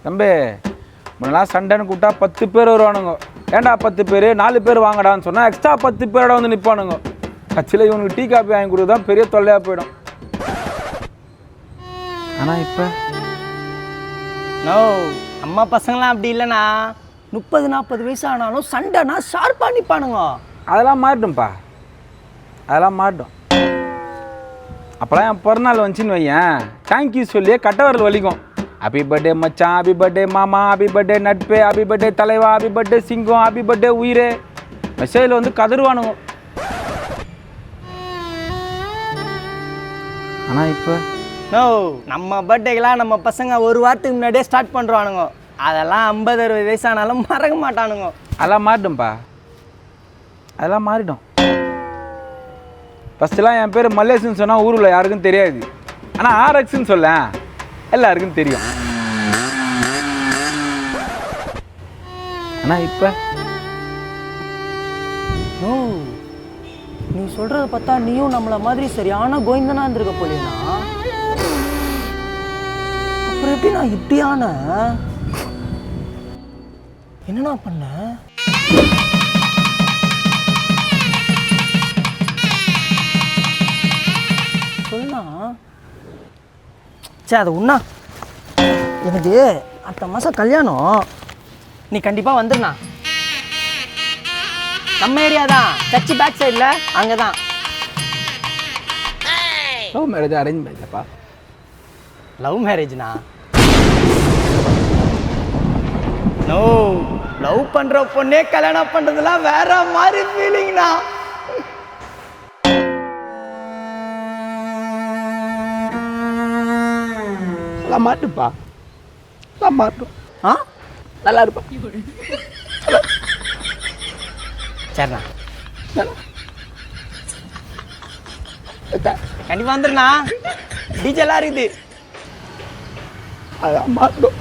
தம்பி முன்னெல்லாம் சண்டைன்னு கூப்பிட்டா 10 பேர் வருவானுங்க. ஏன்டா 10 பேர் 4 பேர் வாங்கடான்னு சொன்னால் எக்ஸ்ட்ரா 10 பேரோட வந்து நிற்பானுங்க. கட்சியில் இவனுக்கு டீ காப்பி வாங்கி கொடுத்து தான் பெரிய தொல்லையாக போயிடும். ஆனால் இப்போ அம்மா பசங்களாம் அப்படி இல்லைண்ணா. 30-40 வயசு ஆனாலும் சண்டைனா ஷார்ப்பாக நிற்பானுங்க. அதெல்லாம் மாறிடும்ப்பா, அதெல்லாம் மாறிடும். அப்போலாம் என் பிறநாள் வந்துச்சின்னு வையன், தேங்க்யூ சொல்லியே கட்டவரல் வலிக்கும். ஹாப்பி பர்த்டே மச்சான், ஹாப்பி பர்த்டே மாமா, ஹாப்பி பர்த்டே நட்பே, ஹாப்பி பர்த்டே தலைவா, ஹாப்பி பர்த்டே சிங்கம், ஹாப்பி பர்த்டே உயிரே. மெசேஜில் வந்து கதறுவானுங்க. ஆனால் இப்போ நம்ம பர்த்டேக்கெலாம் நம்ம பசங்க ஒரு வாரத்துக்கு முன்னாடியே ஸ்டார்ட் பண்ணுறானுங்க. அதெல்லாம் 50-60 வயசானாலும் மறக்க மாட்டானுங்க. அதெல்லாம் மாறிடும்ப்பா, அதெல்லாம் மாறிடும். ஃபஸ்ட்டுலாம் என் பேர் மல்லேஷ்னு சொன்னால் ஊரில் யாருக்கும் தெரியாது. ஆனால் ஆர்எக்ஸ்ன்னு சொல்ல எல்லாருக்கும் தெரியும். ஆனால் இப்போ நீ சொல்கிறத பார்த்தா நீயும் நம்மளை மாதிரி சரியான கோவிந்தனா இருந்திருக்க போலேனா. அப்புறம் எப்படி நான் இப்படியான என்னண்ணா பண்ண? சொல்லுண்ணா. சரி அது உண்ணா, எனக்கு அடுத்த மாதம் கல்யாணம். நீ கண்டிப்பாக வந்துடுண்ணா. நம்ம ஏரியா தான், சர்ச்சு பேக் சைடில் அங்கே தான். லவ் மேரேஜ் அரேஞ்ச் மேரேஜப்பா? லவ் மேரேஜ்ண்ணா. நோ, லவ் பண்ணுற பொண்ணே கல்யாணம் பண்ணுறதுலாம் வேற மாதிரி ஃபீலிங்ண்ணா. நல்லா மாட்டுப்பா, நல்லா மாட்டும். நல்லா இருப்பா. சரிண்ணா, கண்டிப்பாக வந்துடுண்ணா. டீச்சர்லாம் இருக்குது. அதான் மாட்டும்.